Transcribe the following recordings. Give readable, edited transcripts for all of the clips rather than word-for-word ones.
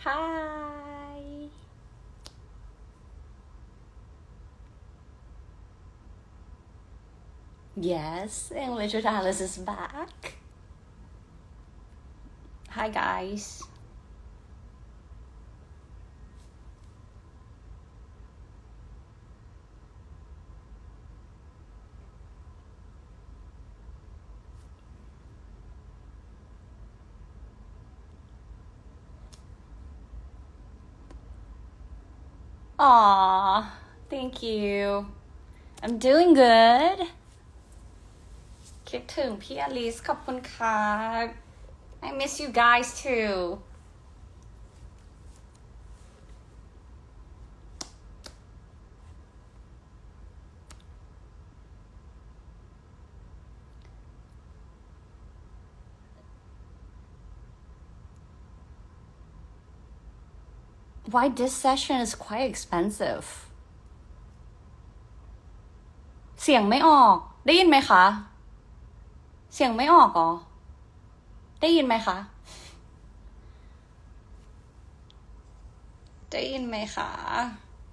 Hi. Yes, English with Alice is back. Hi, guys. Aw, thank you. I'm doing good. คิดถึงพี่อลิสขอบคุณค่ะ I miss you guys too. Why this session is quite expensive? เสียงไม่ออกได้ยินไหมคะเสียงไม่ออกเหรอได้ยินไหมคะได้ยินไหมคะ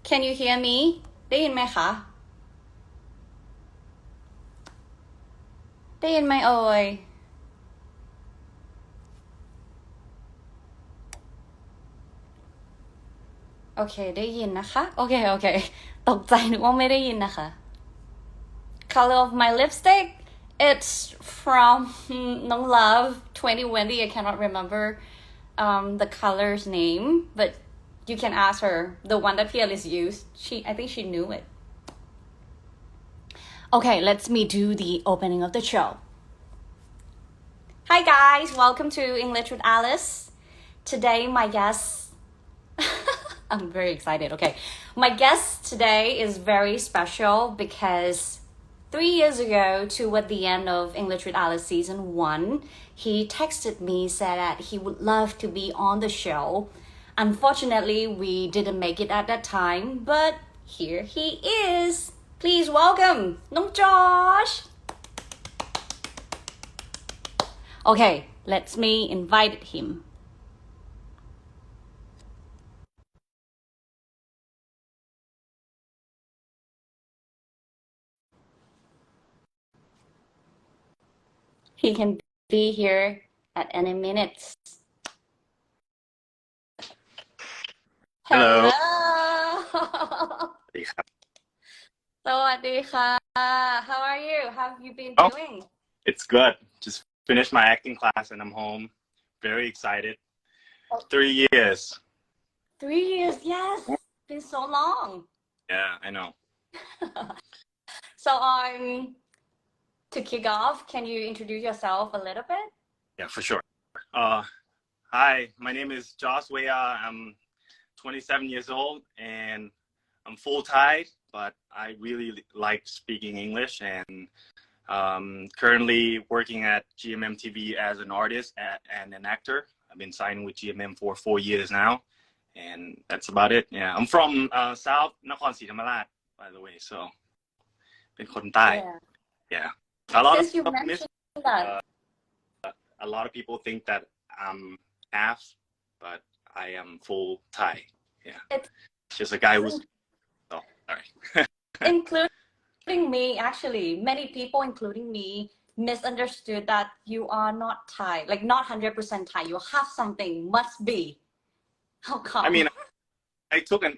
Can you hear me ได้ยินไหมคะได้ยินไหมเอ่ยโอเคได้ยินนะคะโอเคตกใจนึกว่าไม่ได้ยินนะคะ Color of my lipstick it's from Nong Love 2020 I cannot remember the color's name but you can ask her the one that Alice used I think she knew it. Okay, let's me do the opening of the show. Hi guys, welcome to English with Alice. Today my guest I'm very excited. Okay. My guest today is very special because 3 years ago, toward the end of English with Alice season 1, he texted me, said that he would love to be on the show. Unfortunately, we didn't make it at that time, but here he is. Please welcome Nong Josh. Okay, let's me invite him. He can be here at any minute. Hello. Hello. สวัสดีครับ สวัสดีค่ะ How are you? How have you been Oh, doing? it's good. Just finished my acting class and I'm home. Very excited. 3 years. 3 years, yes. Been so long. Yeah, I know. So to kick off, can you introduce yourself a little bit? Yeah, for sure. Hi, my name is Josh Weah. I'm 27 years old and I'm full Thai, but I really like speaking English and currently working at GMM TV as an artist and an actor. I've been signing with GMM for 4 years now, and that's about it. Yeah, I'm from South Nakhon Si Thammarat, by the way, so เป็นคนใต้. Yeah. Since you mentioned that. A lot of people think that I'm half, but I am full Thai. Yeah. It's just a guy who's sorry. Including me, actually, many people, including me, misunderstood that you are not Thai, like not 100% Thai. You have something, must be. How come? I mean, I took an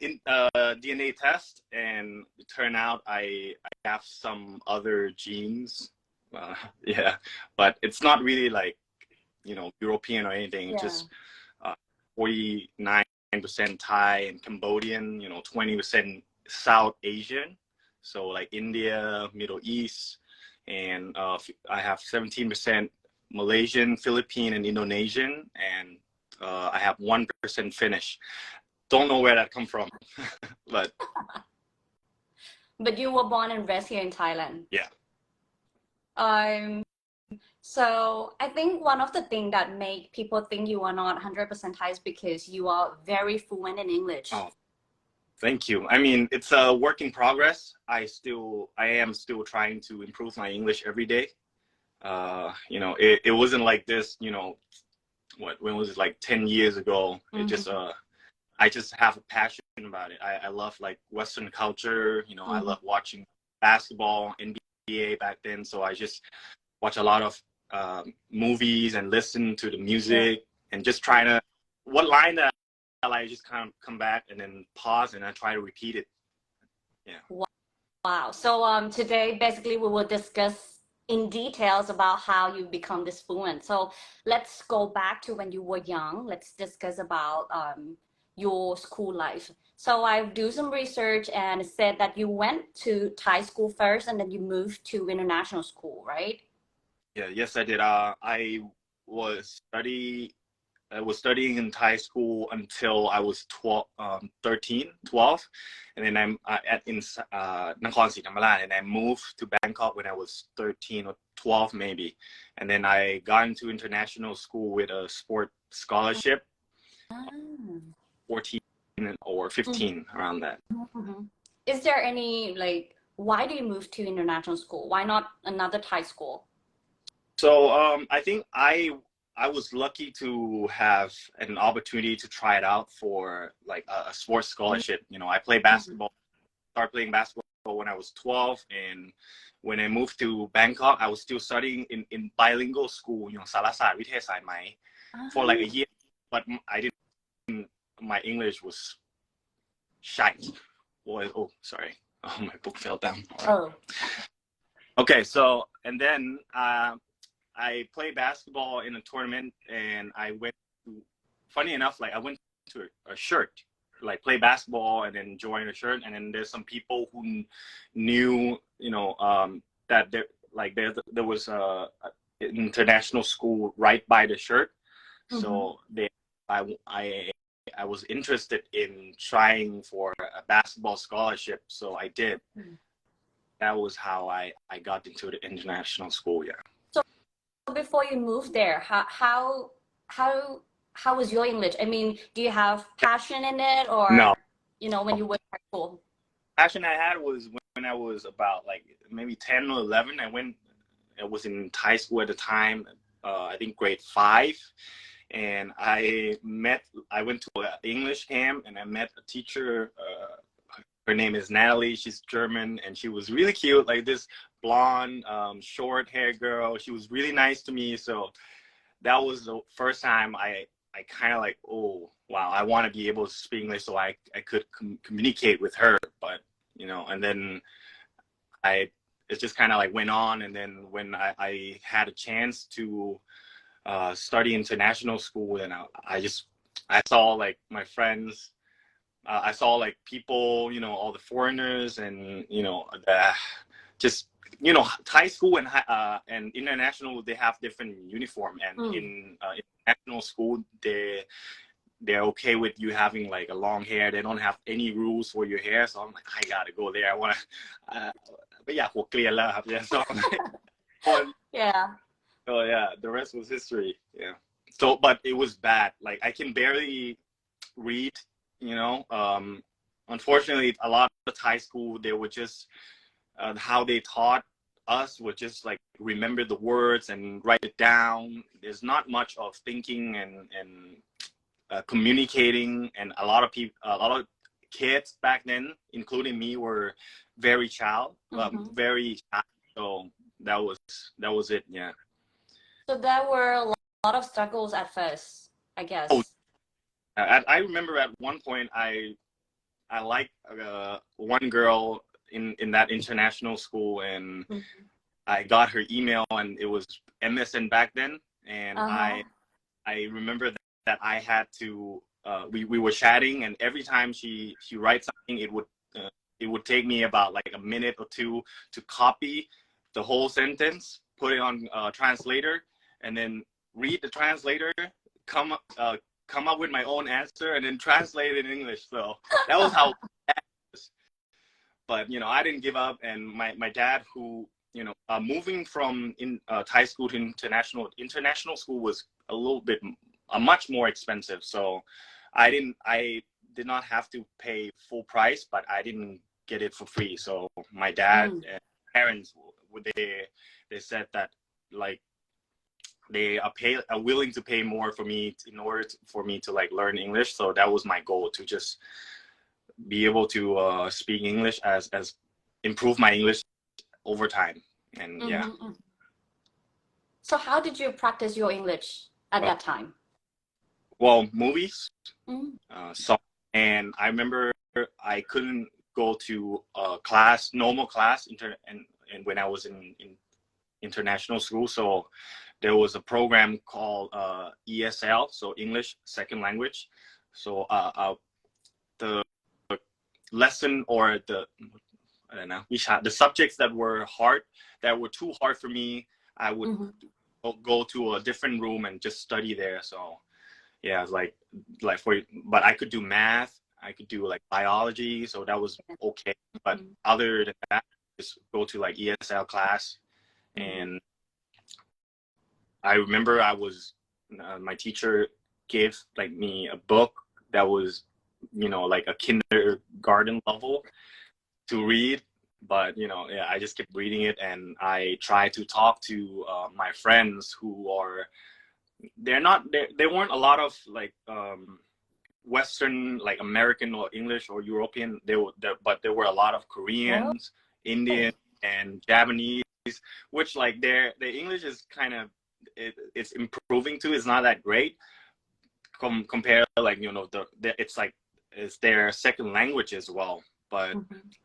DNA test, and it turned out I have some other genes. Yeah, but it's not really like European or anything. It's just 49% Thai and Cambodian. 20% South Asian. So like India, Middle East, and I have 17% Malaysian, Philippine, and Indonesian, and I have 1% Finnish. Don't know where that come from, but you were born and raised here in Thailand. Yeah. So I think one of the things that make people think you are not 100% Thai is because you are very fluent in English. Oh, thank you. I mean, it's a work in progress. I am still trying to improve my English every day. It wasn't like this, when was it, like 10 years ago? It just I just have a passion about it. I love like Western culture. You know, I Mhm. love watching basketball, NBA back then. So I just watch a lot of movies and listen to the Yeah. music and just trying to what line that I like, just kind of come back and then pause and I try to repeat it. Yeah. Wow. So today basically we will discuss in details about how you become this fluent. So let's go back to when you were young. Let's discuss about your school life. So I do some research and it said that you went to Thai school first and then you moved to international school, right? Yeah, yes, I did. Was study I was studying in Thai school until I was 12, 13, 12. And then I'm at in Nakhon Si Thammarat, and I moved to Bangkok when I was 13 or 12 maybe. And then I got into international school with a sport scholarship, Ah. 14 or 15 around that. Mhm. Is there any like why do you move to international school? Why not another Thai school? So I think I was lucky to have an opportunity to try it out for like a sports scholarship. You know, I play Mhm. basketball, started playing basketball when I was 12, and when I moved to Bangkok, I was still studying in bilingual school, you know, Salasat Vitaya Sai Mai, for like a Ah. year, but I didn't. My English was shite. Boy, oh, sorry. Oh, my book fell down. All right. Oh. Okay, so and then I played basketball in a tournament, and I went to. Funny enough, like I went to a shirt, like play basketball, and then join a shirt, and then there's some people who knew, you know, that there was a international school right by the shirt, Mhm. so I I was interested in trying for a basketball scholarship, so I did. That was how I got into the international school. Yeah. So before you moved there, how how was your English? I mean, do you have passion in it No, or when you were in high school? passion I had was when I was about like maybe 10 or 11. I was in high school at the time, I think grade 5. And I went to an English camp and I met a teacher. Her name is Natalie. She's German and she was really cute, like this blonde, short hair girl. She was really nice to me. So that was the first time I kind of like, oh wow, I want to be able to speak English so I could communicate with her. But you know, and then I it just kind of like went on. And then when I had a chance to study international school, and I saw like my friends. I saw like people, you know, all the foreigners, and you know, just you know, Thai school and international, they have different uniform, and Mm. in international school they're okay with you having like a long hair. They don't have any rules for your hair, so I'm like, I gotta go there. I wanna, uh, ไม่อยากหัวเกรียนแล้วครับ yeah, so I'm like, Yeah. oh yeah, the rest was history. Yeah. So, but it was bad. Like I can barely read. You know, unfortunately, a lot of Thai school they would just how they taught us would just like remember the words and write it down. There's not much of thinking and communicating, and a lot of kids back then, including me, were Mhm. very shy. So that was it. Yeah. So there were a lot of struggles at first, I Oh, guess. I remember at one point I liked one girl in that international school, and Mhm. I got her email, and it was MSN back then, and Uh-huh. I remember that I had to we were chatting, and every time she writes something, it would take me about like a minute or two to copy the whole sentence, put it on translator, and then read the translator, come come up with my own answer, and then translate it in English. So that was how. But you know, I didn't give up, and my dad, who you know, moving from in Thai school to international school was a little bit much more expensive. So I did not have to pay full price, but I didn't get it for free. So my dad Mm. and parents they said that like they are willing to pay more for me in order for me to like learn English. So that was my goal, to just be able to speak English as improve my English over time. And yeah. Mm-hmm. So how did you practice your English at that time? Well, movies, Mm-hmm. song, and I remember I couldn't go to class, normal class, and when I was in international school. So there was a program called ESL, so English Second Language. So the lesson, or the, I don't know, the subjects that were too hard for me, I would go to a different room and just study there. So yeah, it's like but I could do math, I could do like biology, so that was okay. But other than that, just go to like ESL class. And I remember my teacher gave like me a book that was, like a kindergarten level to read. But yeah, I just kept reading it, and I tried to talk to my friends who are, they weren't a lot of like Western, like American or English or European. But there were a lot of Koreans, Indian, and Japanese, which like their English is kind of, it's improving too. It's not that great compared, like, it's their second language as well. But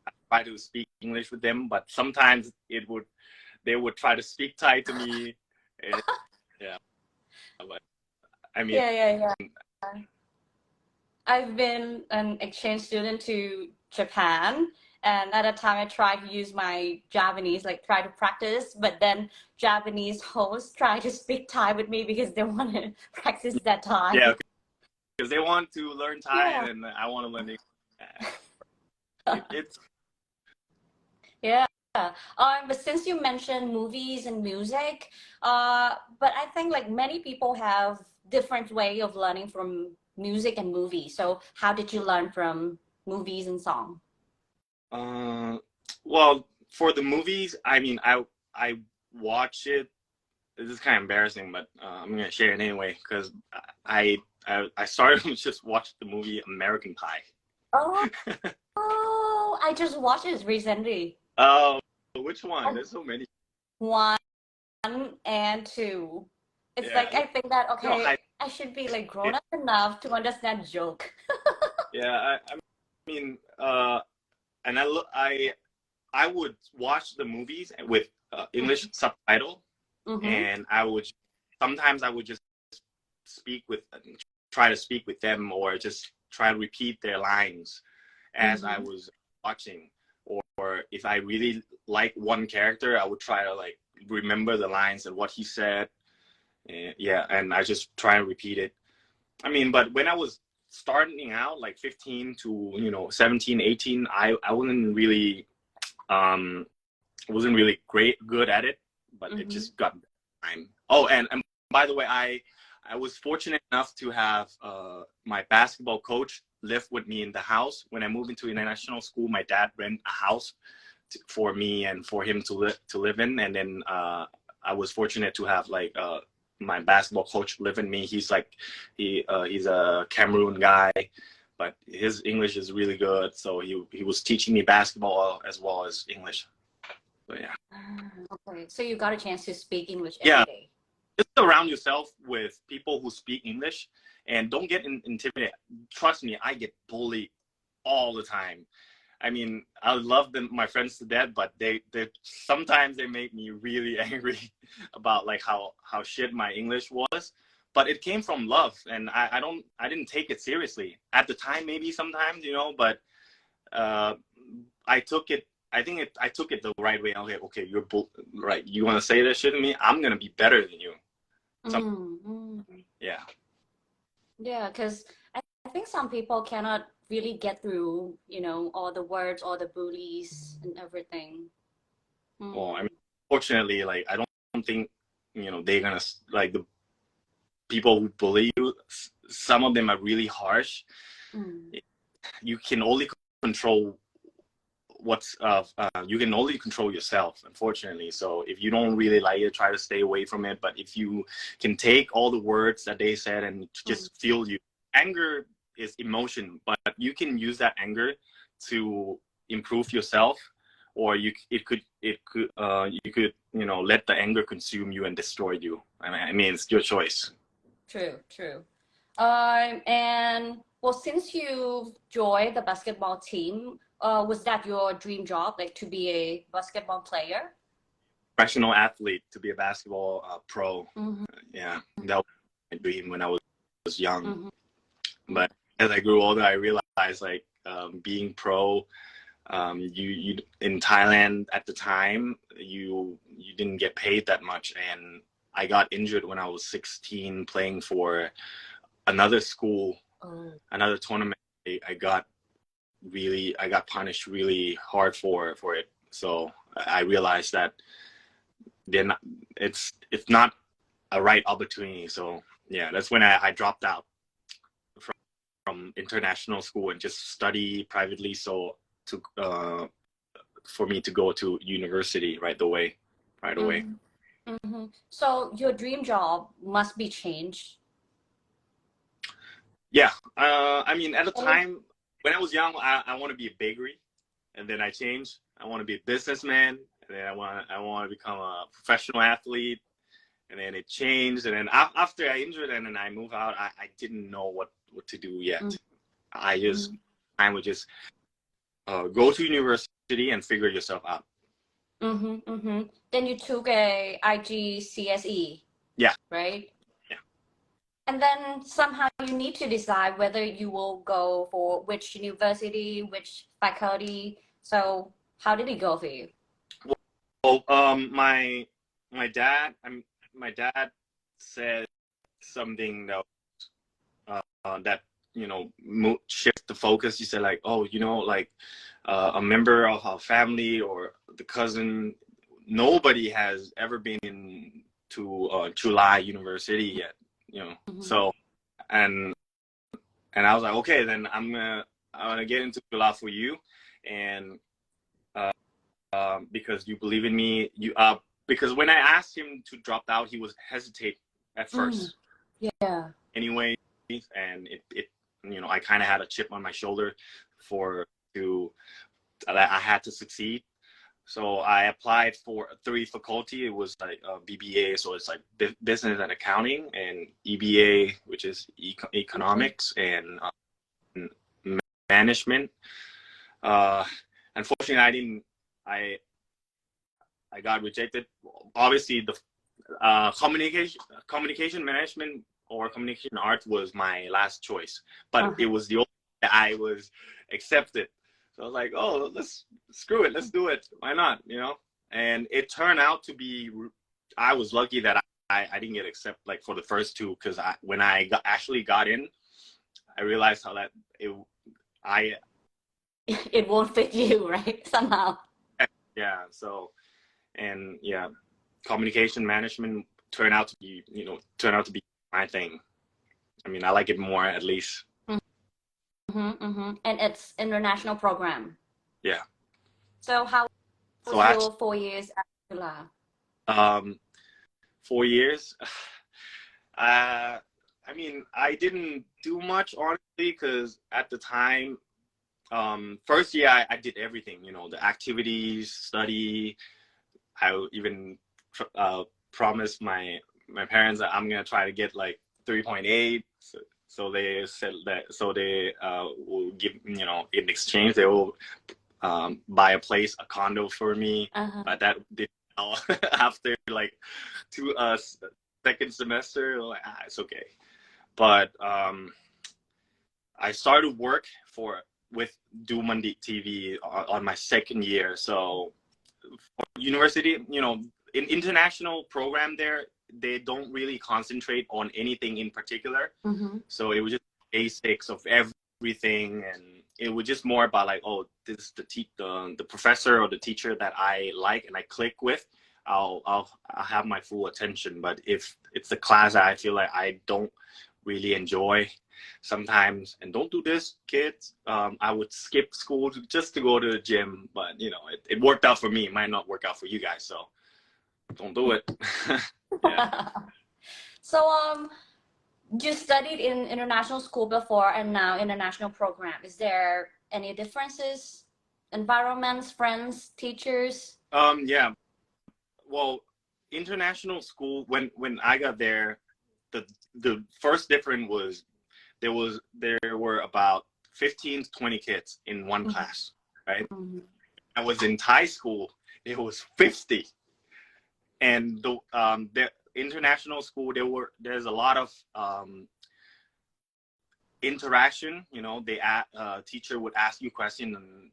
I try to speak English with them, but sometimes they would try to speak Thai to me. And, yeah, but I mean, Yeah. I've been an exchange student to Japan, and at a time I tried to use my Japanese, like try to practice, but then Japanese hosts try to speak Thai with me because they want to practice that Thai. yeah, because they want to learn Thai, Yeah. and I want to learn English. It's Yeah. But since you mentioned movies and music, but I think like many people have different way of learning from music and movies. So how did you learn from movies and song? well, for the movies, I mean, I watch it. This is kind of embarrassing, but I'm gonna share it anyway, because I started to just watch the movie American Pie. Oh, I just watched it recently. Oh, which one? There's so many. One and two. It's Yeah, like I think that no, okay, I should be like grown up enough to understand joke. yeah, I mean, and I would watch the movies with English subtitle, and sometimes I would just try to speak with them, or just try to repeat their lines as I was watching. Or if I really like one character, I would try to like remember the lines and what he said. And I just try and repeat it. I mean, but when I was starting out, like 15 to 17, 18, I wasn't really good at it, but it just got time. Oh, and by the way, I was fortunate enough to have my basketball coach live with me in the house. When I moved into international school, my dad rented a house for me and for him to live in. And then I was fortunate to have like my basketball coach live in me. He's a Cameroon guy, but his English is really good. So he was teaching me basketball as well as English. So yeah. Okay, so you got a chance to speak English Yeah. every day. Just surround yourself with people who speak English, and don't get intimidated. Trust me, I get bullied all the time. I mean, I love my friends to death, but they sometimes they make me really angry about like how shit my English was. But it came from love, and I didn't take it seriously at the time. Maybe sometimes, but I took it. I took it the right way. Okay, you're right. You want to say that shit to me? I'm gonna be better than you. Yeah. Yeah, because I think some people cannot really get through, all the words, all the bullies and everything. Well, I mean, fortunately, like I don't think they're gonna like the people who bully you. Some of them are really harsh. You can only control you can only control yourself, unfortunately. So if you don't really like it, try to stay away from it. But if you can take all the words that they said and just feel you, anger is emotion, but you can use that anger to improve yourself, or you could let the anger consume you and destroy you. I mean, it's your choice. True. And well, since you joined the basketball team, was that your dream job, like to be a basketball player? Professional athlete, to be a basketball pro. Yeah, that was my dream when I was young. But as I grew older, I realized like being pro, you in Thailand at the time, you didn't get paid that much, and I got injured when I was 16 playing for another school, another tournament. I got punished really hard for it. So I realized that it's not a right opportunity. So yeah, that's when I dropped out from international school and just study privately. So for me to go to university right away. So your dream job must be changed. Yeah, I mean, at the time when I was young, I want to be a bakery, and then I changed. I want to be a businessman, and then I want to become a professional athlete, and then it changed. And then after I injured and then I moved out, I didn't know what to do yet. I would just go to university and figure yourself out. Then you took a IGCSE. Yeah. Right? Yeah. And then somehow you need to decide whether you will go for which university, which faculty. So how did it go for you? Well, my dad said something that shift the focus. He said like, oh, like a member of our family or the cousin, nobody has ever been to July University yet, So and I was like, okay, then I'm gonna get into July for you, and because you believe in me, because when I asked him to drop out, he was hesitate at first. Yeah. Anyway, and it I kind of had a chip on my shoulder I had to succeed. So I applied for 3 faculty. It was like BBA, so it's like business and accounting, and EBA, which is economics and management. Unfortunately, I got rejected. Obviously, the communication management or communication art was my last choice, but it was the only that I was accepted. So I was like, oh, let's screw it. Let's do it. Why not? And it turned out to be, I was lucky that I didn't get accepted like for the first 2, because when I actually got in, I realized how that it won't fit you, right? Somehow. Yeah. So, and yeah, communication management turned out to be my thing. I mean, I like it more, at least. And it's international program. Yeah. So how was your 4 years at Juฬา? 4 years. I mean, I didn't do much, honestly, because at the time, first year I did everything. The activities, study. I even promised my parents that I'm gonna try to get like 3.8. So they said that. So they will give, in exchange, they will buy a condo for me. But that didn't help. After like 2 second semester, like, it's okay. But I started work with Do Mandit TV on my 2nd year. So for university, in international program there, they don't really concentrate on anything in particular. So it was just basics of everything, and it was just more about like, oh, this is the professor or the teacher that I like and I click with. I'll have my full attention. But if it's a class that I feel like I don't really enjoy, sometimes, and don't do this, kids. I would skip school just to go to the gym, but you know, it worked out for me. It might not work out for you guys, so don't do it. Yeah. So, you studied in international school before and now international program. Is there any differences? Environments, friends, teachers? Yeah. Well, international school, when I got there, the first difference was there were about 15 to 20 kids in one Mhm. class, right? Mhm. I was in Thai school, it was 50. And the international school, there's a lot of interaction. You know, teacher would ask you questions, and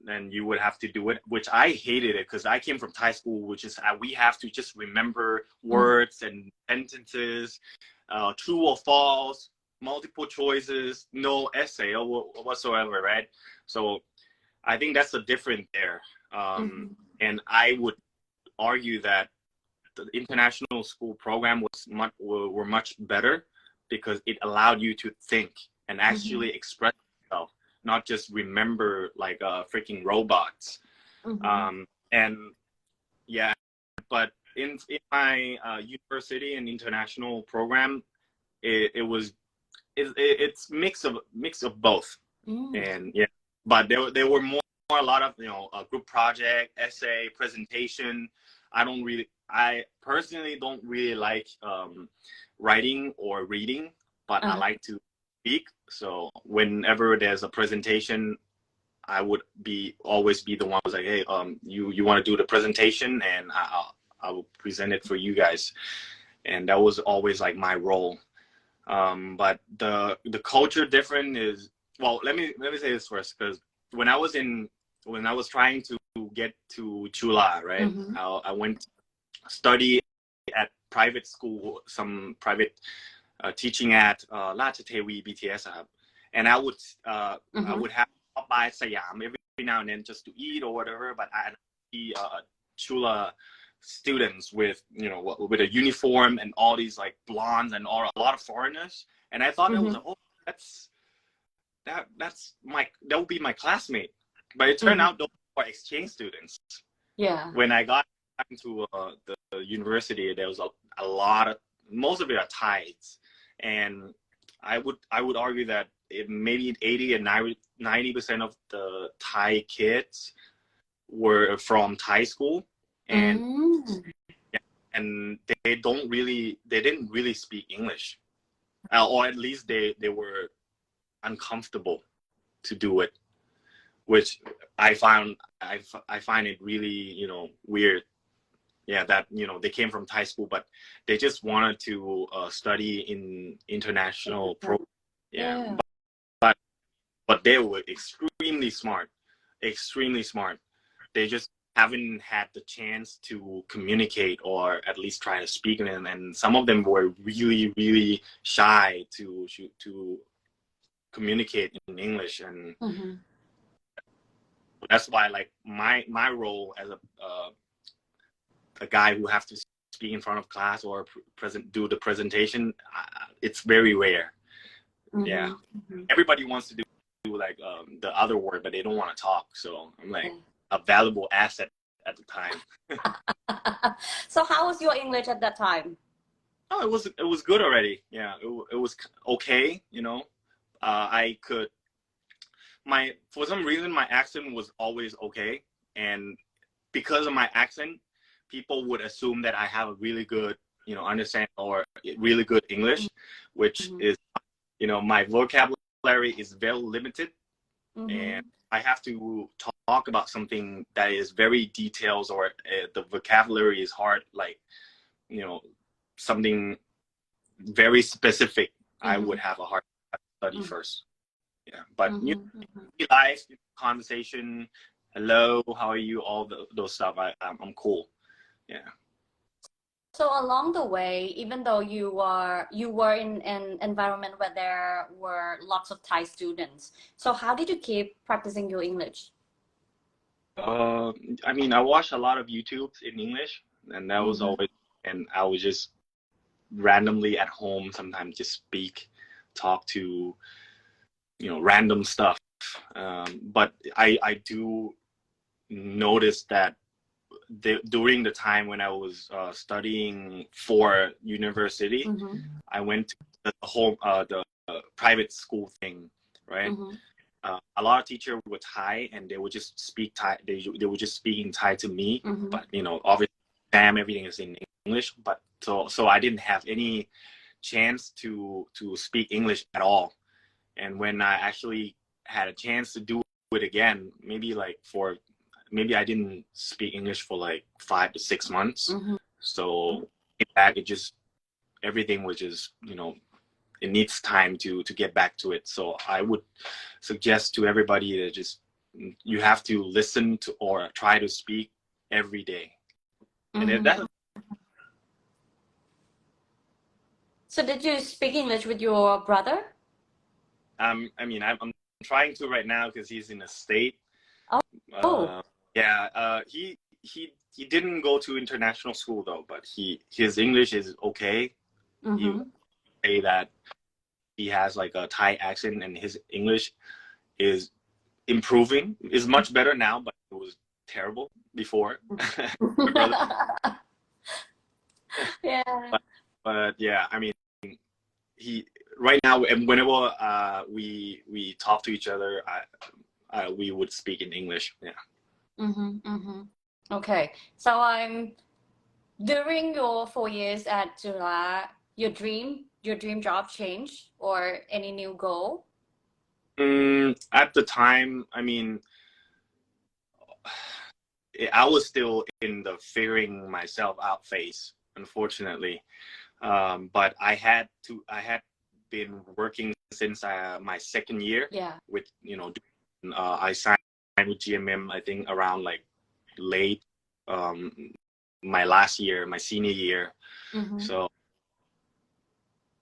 then you would have to do it, which I hated it because I came from Thai school, which is we have to just remember words and sentences, true or false, multiple choices, no essay or whatsoever, right? So I think that's the difference there. And I would argue that the international school program were much better because it allowed you to think and actually express yourself, not just remember like freaking robots. And yeah, but in my university and international program, it's mix of both. And yeah, but there were more a lot of, you know, a group project, essay, presentation. I personally don't really like writing or reading, but I like to speak. So whenever there's a presentation, I would always be the one who's like, hey, you want to do the presentation, and I will present it for you guys. And that was always like my role. But the culture different is, well, let me say this first, because when I was trying to get to Chula, right? I went to study at private school, some private teaching at Ratchathewi BTS, and I would have to stop by Siam every now and then just to eat or whatever. But I see Chula students with, you know, with a uniform and all these like blondes and a lot of foreigners, and I thought it was like, oh, that would be my classmate. But it turned out those were exchange students. Yeah. When I got into the university, there was a lot of, most of it are Thais, and I would argue that maybe 80 and 90% of the Thai kids were from Thai school, and and they didn't really speak English, or at least they were uncomfortable to do it, which I find it really, you know, weird. Yeah, that, you know, they came from Thai school, but they just wanted to study in international program. Yeah. But they were extremely smart. They just haven't had the chance to communicate or at least try to speak in it. And some of them were really, really shy to communicate in English. And that's why, like, my role as a guy who have to speak in front of class or do the presentation, it's very rare. Yeah. Everybody wants to do like the other work, but they don't want to talk. So I'm like a valuable asset at the time. So how was your English at that time? Oh, it was good already. Yeah, it was okay. You know, I could for some reason my accent was always okay, and because of my accent, people would assume that I have a really good, you know, understand or really good English, which is, you know, my vocabulary is very limited, and I have to talk about something that is very detailed, or the vocabulary is hard, like, you know, something very specific. I would have a hard time to study first. Yeah, but you know, life, conversation, hello, how are you, all those stuff, I'm cool. Yeah. So along the way, even though you were in an environment where there were lots of Thai students, so how did you keep practicing your English? I mean, I watched a lot of YouTubes in English, and that was always, and I was just randomly at home sometimes just speak talk to, you know, random stuff. But I do notice that during the time when I was studying for university, Mm-hmm. I went to the private school thing, right? Mm-hmm. A lot of teachers were Thai, and they would just speak Thai. They were just speaking Thai to me, Mm-hmm. but you know, obviously, everything is in English. But so I didn't have any chance to speak English at all. And when I actually had a chance to do it again, maybe I didn't speak English for like 5 to 6 months. Mm-hmm. So in fact, everything was just, you know, it needs time to get back to it. So I would suggest to everybody that just you have to listen to or try to speak every day. And Mm-hmm. that So did you speak English with your brother? I mean, I'm trying to right now because he's in a state. Oh. Yeah, he didn't go to international school though, but his English is okay. He Mm-hmm. say that he has like a Thai accent, and his English is improving. Is much better now, but it was terrible before. My brother, Yeah. but yeah, I mean, he right now, and whenever we talk to each other, we would speak in English. Yeah. Mm-hmm. Mm-hmm. Okay. So during your 4 years at Jula, your dream job changed or any new goal? At the time, I mean, I was still in the figuring myself out phase, unfortunately. But I had been working since my second year Yeah. with, you know, I signed with GMM, I think around like late um, my last year, my senior year. Mm-hmm. So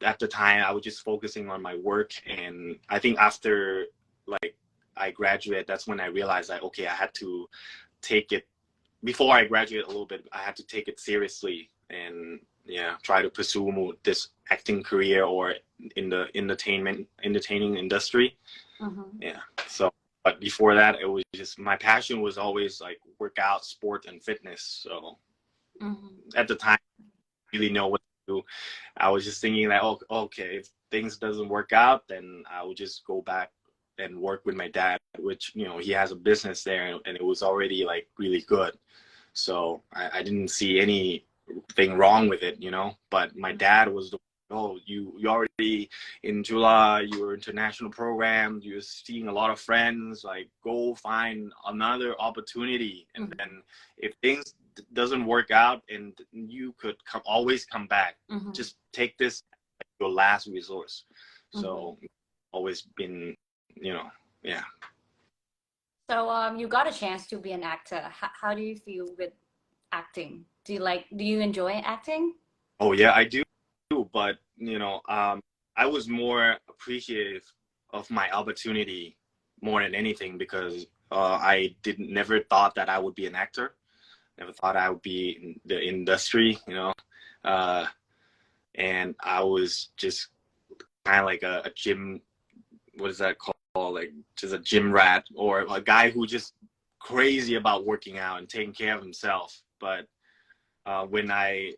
at the time, I was just focusing on my work, and I think after like I graduated, that's when I realized that okay, I had to take it before I graduated a little bit. I had to take it seriously and yeah, try to pursue this acting career or in the entertaining industry. Mm-hmm. Yeah. So, but before that, it was just my passion was always like workout, sport, and fitness. So Mm-hmm. at the time, I didn't really know what to do. I was just thinking that, oh, okay, if things doesn't work out, then I would just go back and work with my dad, which, you know, he has a business there, and it was already like really good. So I didn't see anything wrong with it, you know. But my dad was the, oh, you already in July, your international program, you're seeing a lot of friends, like go find another opportunity. And Mm-hmm. then if things doesn't work out, and you could always come back, Mm-hmm. just take this as your last resource. So Mm-hmm. always been, you know, yeah. So you got a chance to be an actor. How do you feel with acting? Do you enjoy acting? Oh yeah, I do. But you know, I was more appreciative of my opportunity more than anything because I didn't never thought that I would be an actor. Never thought I would be in the industry, you know. Uh, and I was just kind of like a gym. What is that called? Like just a gym rat or a guy who just crazy about working out and taking care of himself. But when I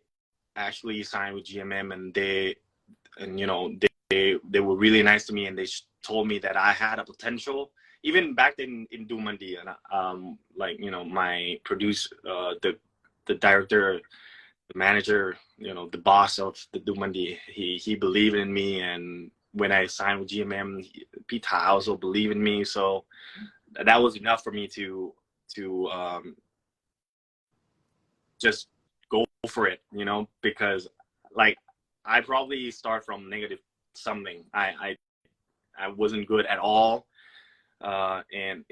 actually signed with GMM, and you know, they were really nice to me, and they told me that I had a potential even back then in Dumandi. And like, you know, my the director, the manager, you know, the boss of the Dumandi, he believed in me. And when I signed with GMM, Pita also believed in me. So that was enough for me to just go for it, you know, because like I probably start from negative something. I wasn't good at all, and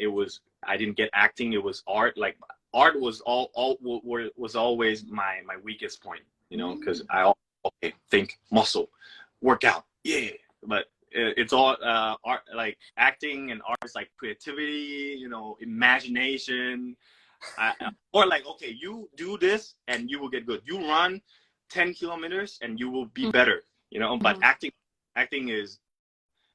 I didn't get acting. It was art. Like art was was always my weakest point, you know, because okay, think muscle, work out, yeah, but it's all art. Like acting and art is like creativity, you know, imagination. Or like, okay, you do this and you will get good. You run 10 kilometers and you will be better, you know. But Mm-hmm. acting is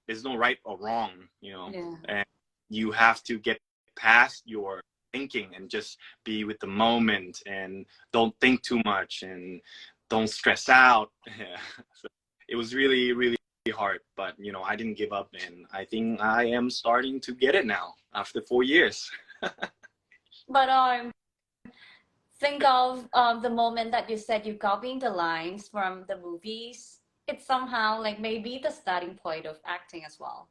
there's no right or wrong, Yeah. and you have to get past your thinking and just be with the moment and don't think too much and don't stress out. Yeah. So it was really, really hard, but I didn't give up, and I think I am starting to get it now after 4 years. But think of the moment that you said you're copying the lines from the movies. It's somehow like maybe the starting point of acting as well.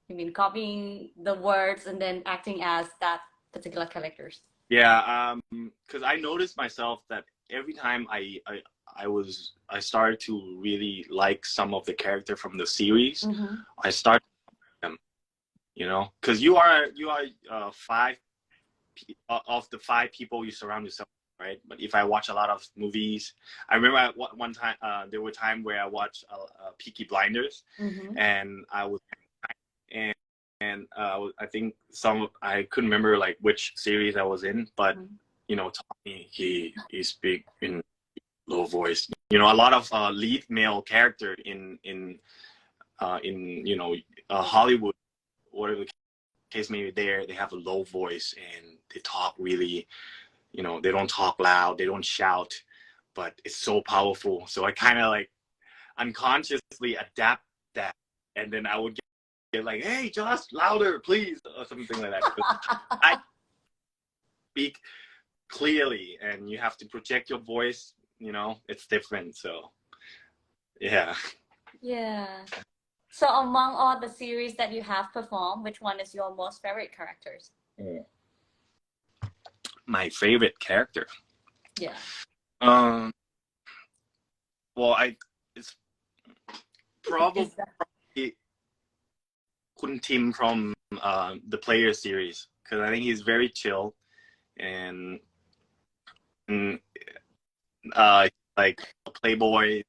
You mean copying the words and then acting as that particular characters. Yeah, because I noticed myself that every time I started to really like some of the character from the series. Mm-hmm. I started them, because you are five of the five people you surround yourself, right? But if I watch a lot of movies, I remember one time there were times where I watched Peaky Blinders, Mm-hmm. and I was and I think I couldn't remember like which series I was in, but Tommy he speak in low voice. A lot of lead male character in Hollywood, whatever the case may be, they have a low voice and they talk really, they don't talk loud, they don't shout, but it's so powerful. So I kind of like unconsciously adapt that, and then I would get like, "Hey, Josh, louder, please," or something like that. I speak clearly, and you have to project your voice. It's different. So, yeah. Yeah. So among all the series that you have performed, which one is your most favorite characters? My favorite character. Yeah. Well, it's probably Kun Tim from the Player series, because I think he's very chill and like a playboy.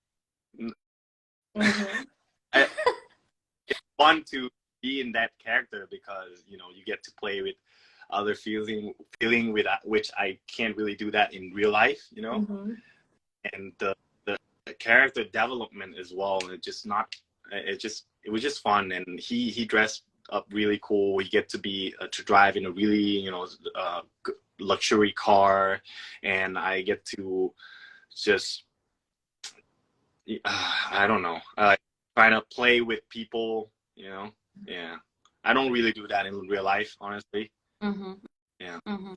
Mm-hmm. It's fun to be in that character because you get to play with other feeling with which I can't really do that in real life, Mm-hmm. and the character development as well. It was just fun, and he dressed up really cool. He get to be to drive in a really luxury car, and I get to just I don't know, trying to play with people. Yeah. I don't really do that in real life, honestly. Mm-hmm. Yeah. Mm-hmm.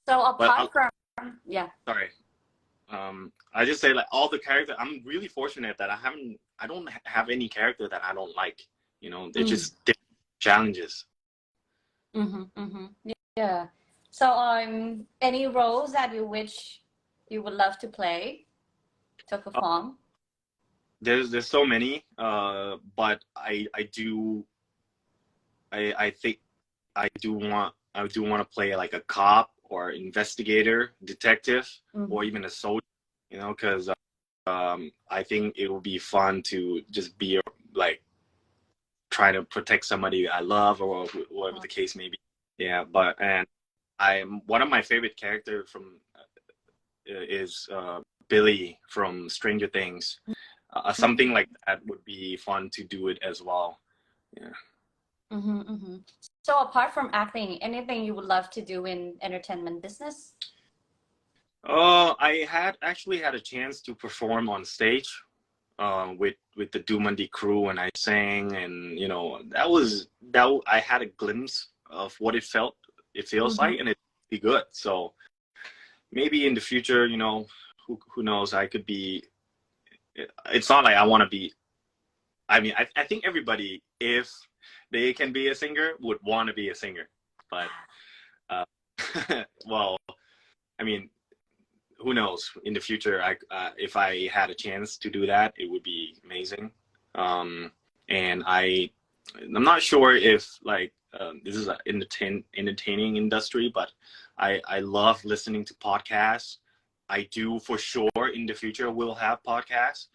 So But apart from yeah. sorry. I just say like all the characters. I'm really fortunate that I don't have any character that I don't like. They're just different challenges. Mm-hmm. Mm-hmm. Yeah. So any roles that you wish you would love to play to perform? There's so many. But I think I do want to play like a cop or investigator, detective, or even a soldier. Because I think it will be fun to just be like trying to protect somebody I love or whatever the case may be. Yeah, and one of my favorite character from is Billy from Stranger Things. Something like that would be fun to do it as well. Yeah. Mm-hmm, mm-hmm. So apart from acting, anything you would love to do in entertainment business? I actually had a chance to perform on stage with the Dumandi crew, and I sang, and I had a glimpse of what it feels like, and it's be good. So maybe in the future, who knows, I could be. It's not like I want to be. I mean, I think everybody, if they can be a singer, would want to be a singer, but well, I mean, who knows? In the future, if I had a chance to do that, it would be amazing. And I'm not sure if like this is an entertaining industry, but I love listening to podcasts. I do for sure in the future will have podcasts,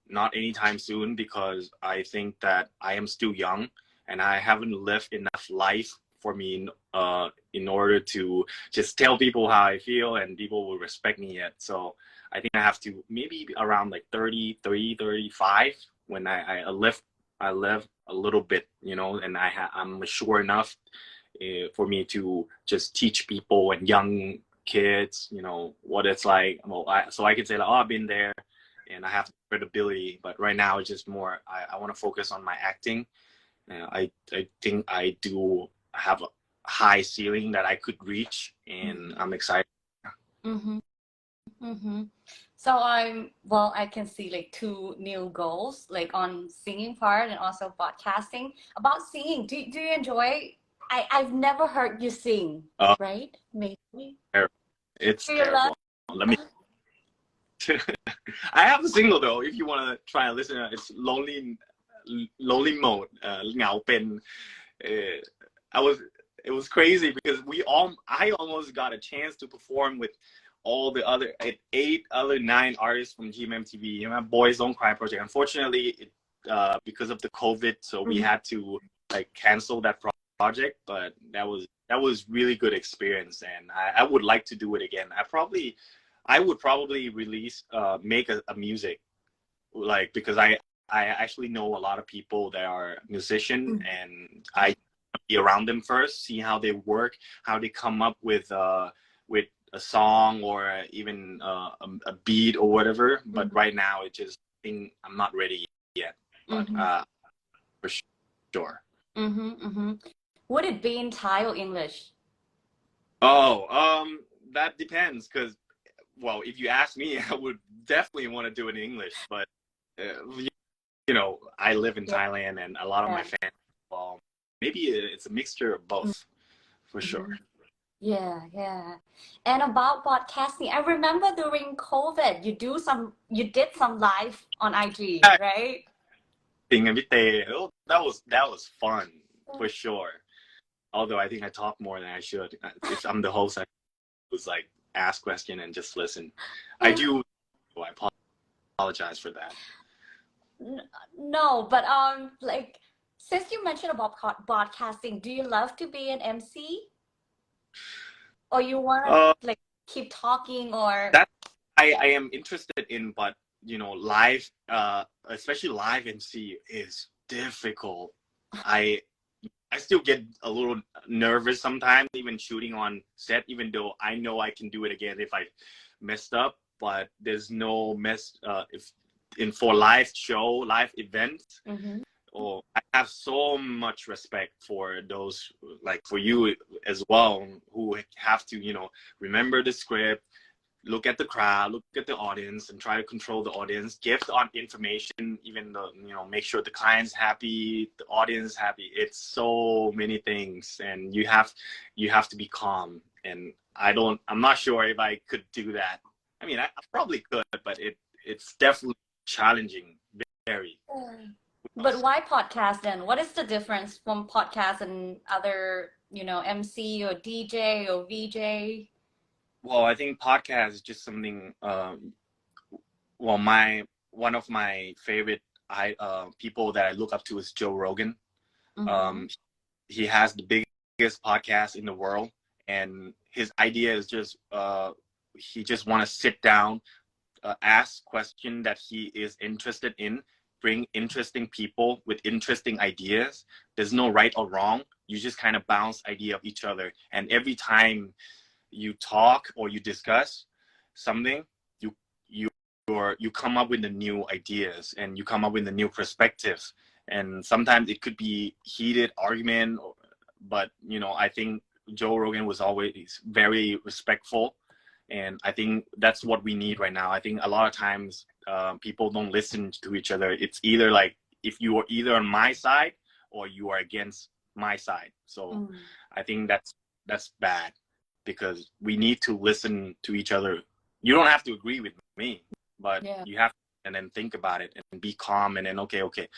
not anytime soon, because I think that I am still young and I haven't lived enough life for me in order to just tell people how I feel and people will respect me yet. So I think I have to maybe around like 33, 35 when I live I live a little bit, and I'm mature enough for me to just teach people and young kids, what it's like. Well, so I can say like, oh, I've been there, and I have credibility. But right now, it's just more. I want to focus on my acting. I think I do have a high ceiling that I could reach, and I'm excited. Mm-hmm. Mm-hmm. So I can see like two new goals, like on singing part and also podcasting. About singing, do you enjoy? I've never heard you sing, Uh, right? Maybe. it's Do you love? terrible. Let me. I have a single though. If you want to try and listen, it's lonely mode. เหงาเป็น uh, I was it was crazy because I almost got a chance to perform with all the other eight other nine artists from GMMTV, Boys Don't Cry project. Unfortunately, because of the COVID, so we had to like cancel that project. But that was really good experience, and I would like to do it again. I would probably release make a music, like, because I actually know a lot of people that are musician, and I be around them first, see how they work, how they come up with a song or even a beat or whatever. But right now, it just think I'm not ready yet. But for sure. Would it be in Thai or English? Oh, that depends. Because, well, if you ask me, I would definitely want to do it in English. But I live in Thailand, and a lot of my fans. Well, maybe it's a mixture of both, for sure. Yeah. And about podcasting, I remember during COVID, you did some live on IG, right? Thing and that was fun, for sure. Although I think I talk more than I should. If I'm the host, I was like ask question and just listen. I do. Oh, I apologize for that. No, but like since you mentioned about podcasting, do you love to be an MC? Or you want to like keep talking or that I am interested in, but live, especially live MC is difficult. I still get a little nervous sometimes, even shooting on set, even though I know I can do it again if I messed up. But there's no for live show, live events. Oh, I have so much respect for those, like for you as well, who have to, remember the script, look at the crowd, look at the audience, and try to control the audience, give on information, even though, make sure the client's happy, the audience happy. It's so many things, and you have to be calm. And I'm not sure if I could do that. I mean, I probably could, but it's definitely challenging, very. But why podcast then? What is the difference from podcast and other, MC or DJ or VJ? Well, I think podcast is just something. One of my favorite people that I look up to is Joe Rogan. He has the biggest podcast in the world, and his idea is just he just want to sit down, ask question that he is interested in, bring interesting people with interesting ideas. There's no right or wrong. You just kind of bounce idea of each other, and every time you talk or you discuss something, you come up with the new ideas, and you come up with the new perspectives. And sometimes it could be heated argument, but I think Joe Rogan was always very respectful, and I think that's what we need right now. I think a lot of times people don't listen to each other. It's either like, if you are either on my side or you are against my side. So I think that's bad, because we need to listen to each other. You don't have to agree with me, but you have to, and then think about it and be calm, and then okay,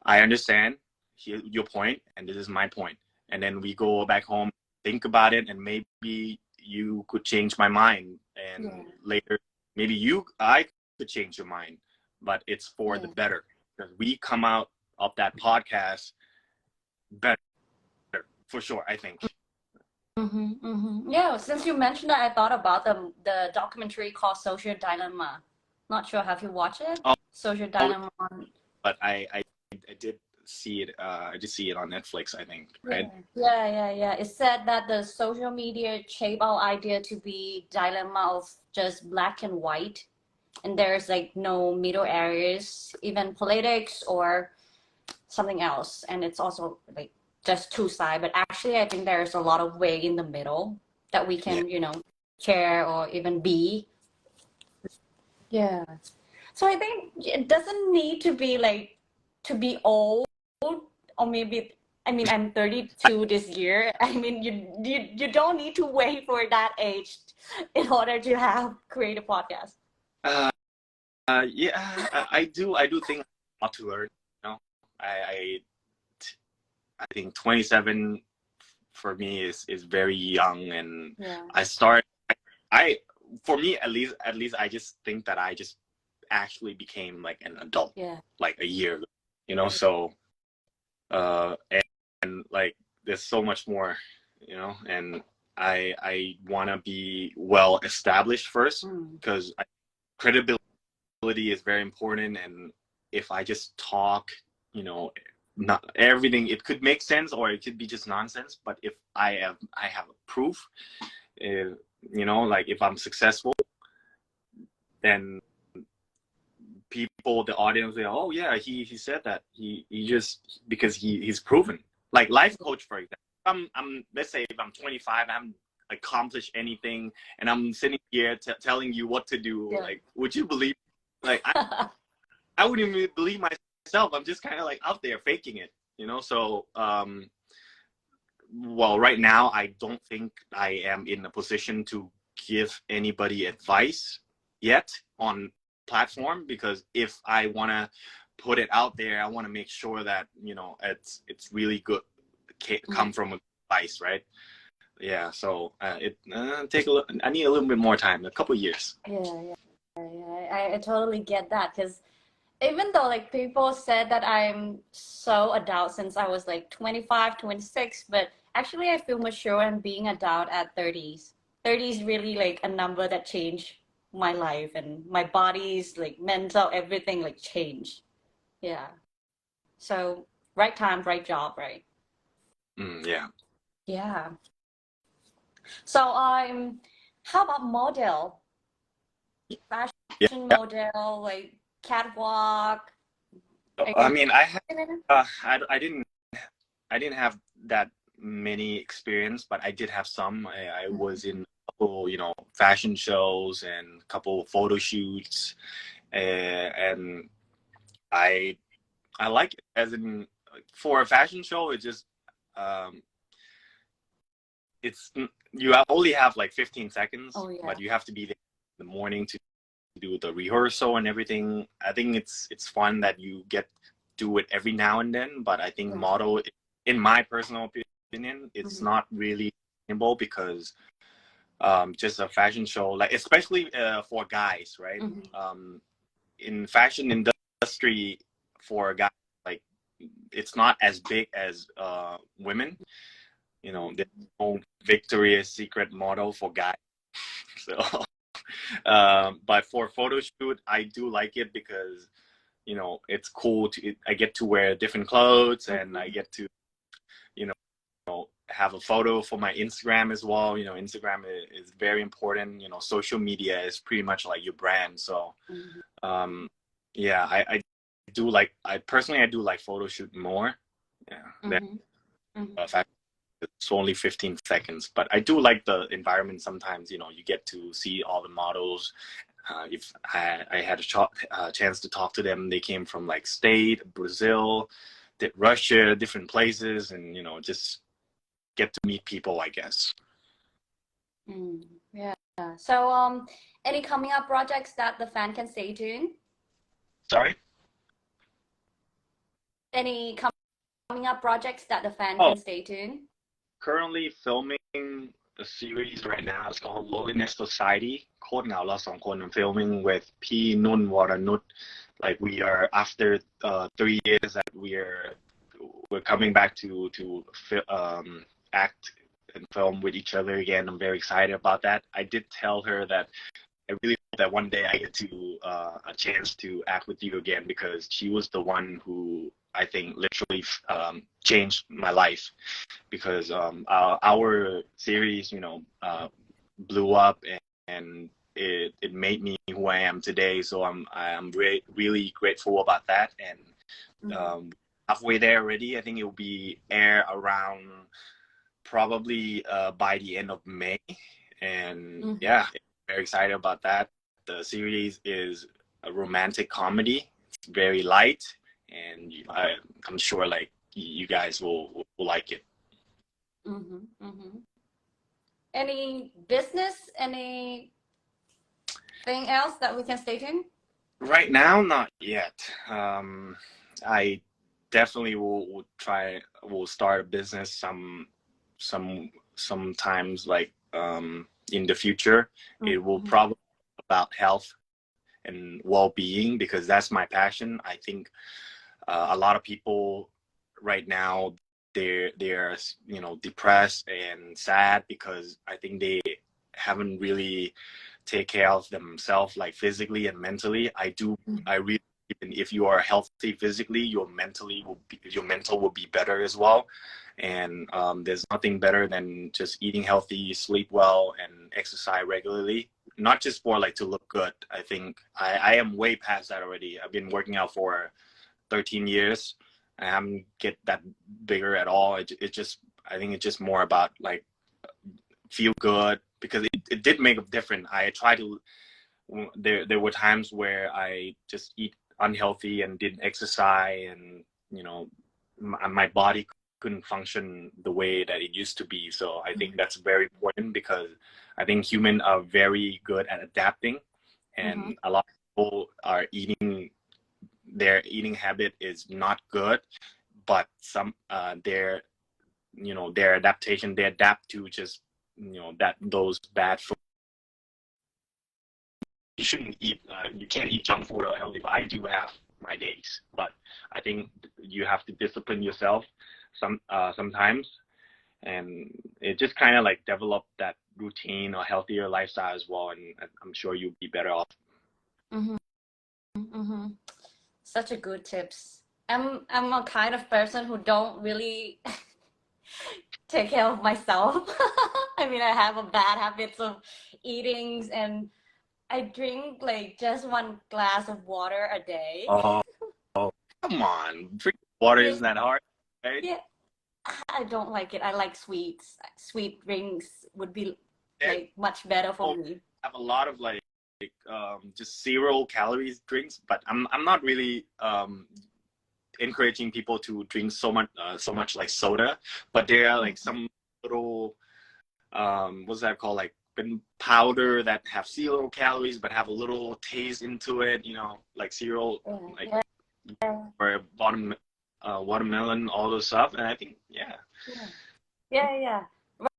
I understand your point, and this is my point, and then we go back home, think about it, and maybe you could change my mind, and later maybe I could change your mind, but it's for the better, because we come out of that podcast better, for sure, I think. Yeah, since you mentioned that, I thought about the documentary called Social Dilemma. Not sure, have you watched it? Social Dilemma. But I did see it. I just see it on Netflix, I think, right? Yeah. It said that the social media shape our idea to be dilemma of just black and white, and there's like no middle areas, even politics or something else, and it's also like just two sides. But actually, I think there's a lot of way in the middle that we Yeah. can, share or even be. Yeah. So I think it doesn't need to be like to be old, or maybe I mean I'm 32 this year. I mean you don't need to wait for that age in order to have create a podcast. Uh, yeah, I do think a lot to learn. You know, I, I think 27 for me is very young, and Yeah. I start. I for me at least I just think that I just actually became like an adult Yeah. like a year ago. You know, so and like there's so much more. You know, and I want to be well established first because credibility is very important, and if I just talk, you know, not everything, it could make sense or it could be just nonsense, but if I have proof, you know, like if I'm successful, then people, the audience, they, oh yeah, he said that he just because he's proven, like life coach, for example. I'm let's say if I'm 25, I haven't accomplished anything, and I'm sitting here telling you what to do. Yeah. Like, would you believe? Like, I wouldn't even believe myself. I'm just kind of like out there faking it, you know? So, well, right now, I don't think I am in a position to give anybody advice yet on platform, because if I want to put it out there, I want to make sure that, you know, it's really good, come from advice, right? Yeah. So I need a little bit more time, a couple years. Yeah. I totally get that because even though like people said that I'm so adult since I was like 25, 26, but actually I feel mature and being adult at 30s. 30s really like a number that changed my life and my body's like mental, everything like changed. Yeah. So right time, right job, right? Yeah. Yeah. So how about model? Fashion Yeah. model, like catwalk. I mean, Uh, I didn't have that many experience, but I did have some. I was in a couple, you know, fashion shows and a couple photo shoots, and I I like it. As in, for a fashion show, it's just um, it's you only have like 15 seconds, Oh yeah. but you have to be there in the morning to do the rehearsal and everything. I think it's fun that you get do it every now and then, but I think Yeah. model, in my personal opinion, it's not really sustainable because just a fashion show, like especially for guys, right? In fashion industry, for a guy, like it's not as big as women. You know, there's no Victoria's Secret model for guys. So, but for photo shoot, I do like it because, you know, it's cool I get to wear different clothes, and I get to, you know, have a photo for my Instagram as well. You know, Instagram is very important. You know, social media is pretty much like your brand. So, yeah, I do like, I personally, I do like photo shoot more. Yeah. In fact, it's only 15 seconds, but I do like the environment. Sometimes, you know, you get to see all the models. If I had a chance to talk to them, they came from like state, Brazil, Russia, different places, and, you know, just get to meet people, I guess. Yeah. So any coming up projects that the fan can stay tuned? Sorry? Any coming up projects that the fan Oh, can stay tuned? currently filming a series right now. It's called Loneliness Society. โคตรเหงาเราสองคน I'm filming with P. Nun Waranut. Like, we are after 3 years that we're coming back to act and film with each other again. I'm very excited about that. I did tell her that I really hope that one day I get to a chance to act with you again, because she was the one who I think literally changed my life because our series, blew up and it made me who I am today. So I'm really grateful about that. And halfway there already. I think it will be air around probably by the end of May. And yeah, very excited about that. The series is a romantic comedy. It's very light, and I'm sure like you guys will like it. Any business, anything else that we can stay tuned? Right now, not yet. I definitely will start a business sometimes like in the future. It will probably be about health and well-being because that's my passion. I think a lot of people right now they're depressed and sad because I think they haven't really take care of themselves like physically and mentally. I really, if you are healthy physically, your mental will be better as well. And there's nothing better than just eating healthy, sleep well, and exercise regularly. Not just for like to look good. I think I am way past that already. I've been working out for 13 years. I haven't get that bigger at all. I think it's just more about like feel good because it did make a difference. I tried to. There were times where I just eat unhealthy and didn't exercise, and my body couldn't function the way that it used to be. So I think that's very important because I think humans are very good at adapting, and a lot of people are their eating habit is not good, but some their adaptation, they adapt to just those bad food. You shouldn't eat. You can't eat junk food or healthy. But I do have my days, but I think you have to discipline yourself sometimes, and it just kind of like develop that routine or healthier lifestyle as well. And I'm sure you'll be better off. Such a good tips. I'm a kind of person who don't really take care of myself. I mean, I have a bad habits of eatings, and I drink like just 1 glass of water a day. Oh, come on. Drinking water isn't that hard, right? Yeah, I don't like it. I like sweets. Sweet drinks would be like much better for me. I have a lot of like just 0 calories drinks, but I'm not really encouraging people to drink so much like soda, but there are like some little what's that called, like powder that have 0 calories but have a little taste into it, like cereal, or watermelon, all those stuff. And I think yeah.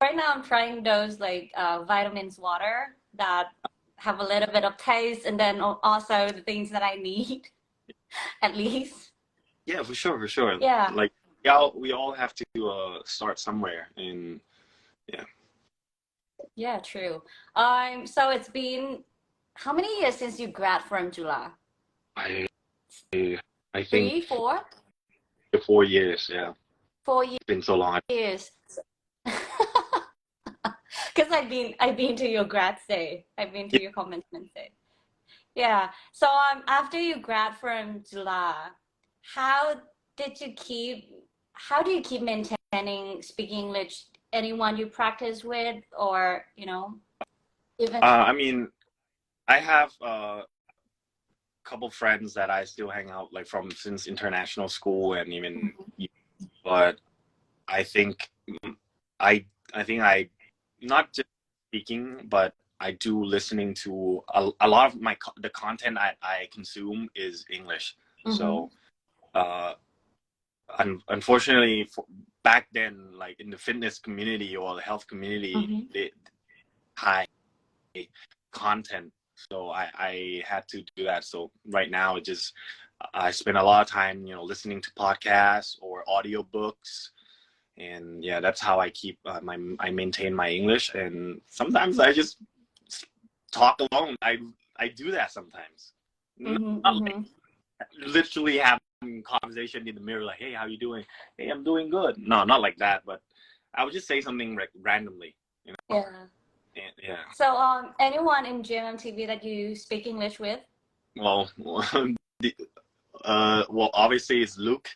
Right now I'm trying those like vitamins water that have a little bit of taste, and then also the things that I need at least. Yeah, for sure. Yeah. Like we all have to start somewhere, and yeah. Yeah, true. So it's been how many years since you grad from Juฬa? I think 3, 4? 4 years. Yeah. 4 years. It's been so long. Because I've been to your grad day. I've been to your commencement day. Yeah. So after you grad from Juฬa, how do you keep maintaining speaking English? Anyone you practice with, or even? I mean, I have a couple friends that I still hang out like from since international school, and even, but I think I not just speaking, but I do listening to a lot of the content I consume is English. So unfortunately, back then, like in the fitness community or the health community, they high content, so I had to do that. So right now I spend a lot of time listening to podcasts or audiobooks, and yeah, that's how I keep I maintain my English. And sometimes I just talk alone. I do that sometimes. Not like literally have conversation in the mirror, like, hey, how you doing? Hey, I'm doing good. No, not like that, but I would just say something like randomly, you know? Yeah. And, yeah. So, anyone in GMMTV that you speak English with? Well, the, well, obviously it's Luke.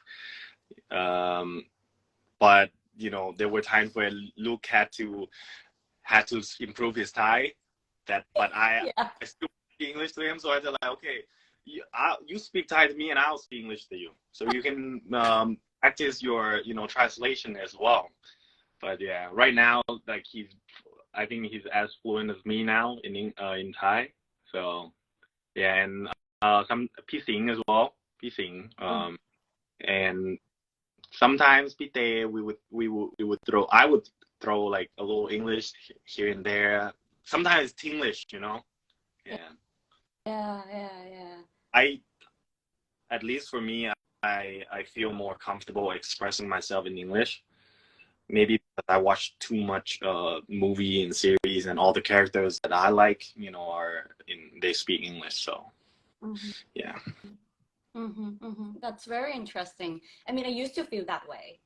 But you know, there were times where Luke had to improve his Thai. But Yeah. I still speak English to him, so I said like, okay, you speak Thai to me, and I'll speak English to you, so you can practice your translation as well. But yeah, right now, like I think he's as fluent as me now in Thai. So yeah, and some P Sing as well, P Sing, and sometimes Pite we would throw I would throw like a little English here and there. Sometimes it's English, you know. Yeah. Yeah. I At least for me, I feel more comfortable expressing myself in English. Maybe because I watch too much movie and series, and all the characters that I like, they speak English. So Mm-hmm. yeah. That's very interesting. I mean, I used to feel that way.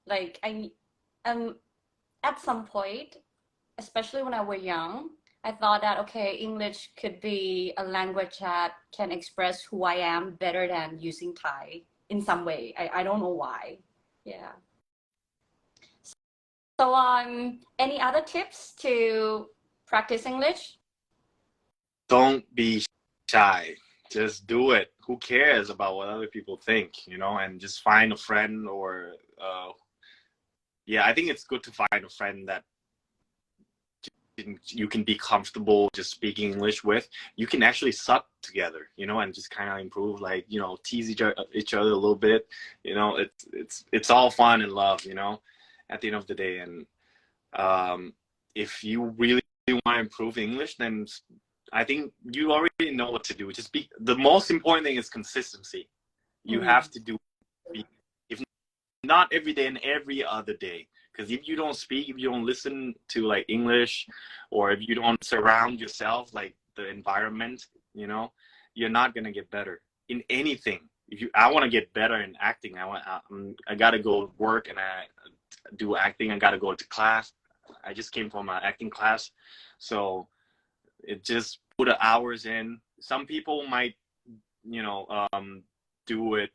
Like at some point, especially when I was young, I thought that okay, English could be a language that can express who I am better than using Thai in some way. I don't know why. Yeah. So any other tips to practice English? Don't be shy. Just do it. Who cares about what other people think, and just find a friend or yeah, I think it's good to find a friend that you can be comfortable just speaking English with. You can actually suck together, and just kind of improve, like, tease each other a little bit. It's all fun and love, at the end of the day. And if you really want to improve English, then I think you already know what to do. The most important thing is consistency. You have to do, if not every day and every other day. Because if you don't speak, if you don't listen to like English, or if you don't surround yourself, like the environment, you're not gonna get better in anything. I want to get better in acting, I gotta go work and I do acting. I gotta go to class. I just came from an acting class, so it just put the hours in. Some people might, do it,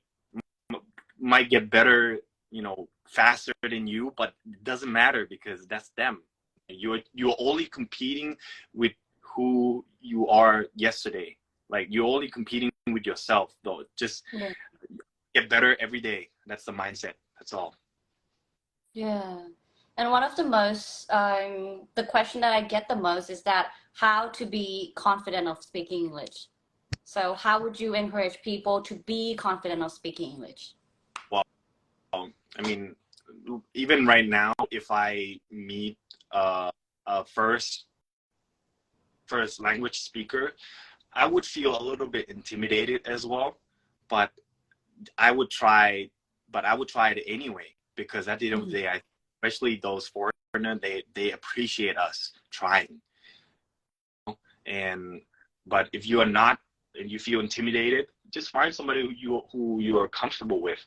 might get better, faster than you, but it doesn't matter because that's them. You're only competing with who you are yesterday. Like, you're only competing with yourself, though. Just get better every day. That's the mindset. That's all. Yeah. And one of the question that I get the most is that how to be confident of speaking English. So how would you encourage people to be confident of speaking English? Well, I mean, even right now, if I meet a first language speaker, I would feel a little bit intimidated as well, but I would try it anyway, because at the end of the day, especially those foreigners, they appreciate us trying. But if you are not, and you feel intimidated, just find somebody who you are comfortable with,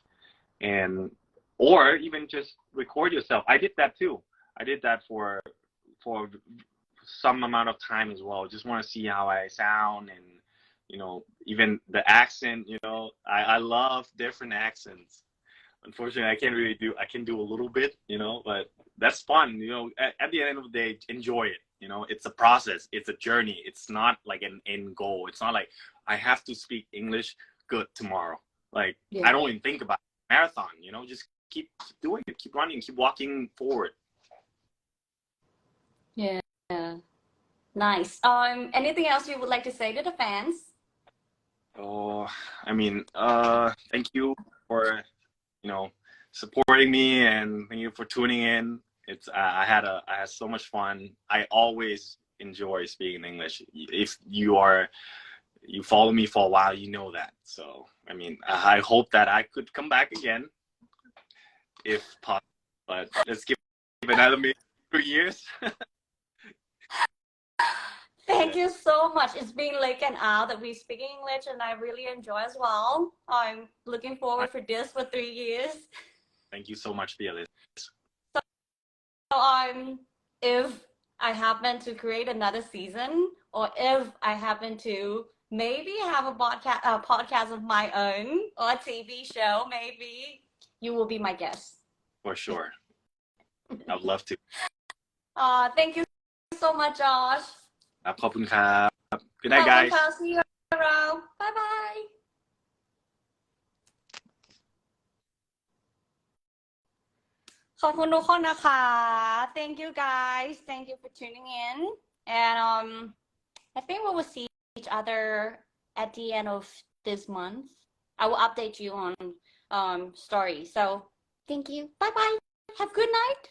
or even just record yourself. I did that too. I did that for some amount of time as well. Just want to see how I sound, and even the accent. I love different accents. Unfortunately, I can do a little bit, but that's fun. At the end of the day, enjoy it. It's a process. It's a journey. It's not like an end goal. It's not like I have to speak English good tomorrow. Like, I don't even think about marathon. Just keep doing it. Keep running. Keep walking forward. Yeah. Nice. Anything else you would like to say to the fans? Oh, I mean, thank you for supporting me, and thank you for tuning in. It's I had so much fun. I always enjoy speaking English. If you follow me for a while, you know that. So I mean, I hope that I could come back again if possible. But let's give another 3 years. Thank you so much. It's been like an hour that we speak English, and I really enjoy as well. I'm looking forward for this for 3 years. Thank you so much, Fearless. So if I happen to create another season, or if I happen to maybe have a podcast of my own, or a TV show, maybe you will be my guest. For sure. I'd love to. Thank you so much, Josh. ครับขอบคุณครับ Good ขอบ night คุณ guys ค่ะ See you around. Bye bye. ขอบคุณทุกคนนะคะ Thank you guys. Thank you for tuning in. And I think we will see each other at the end of this month. I will update you on story. So thank you. Bye bye. Have a good night.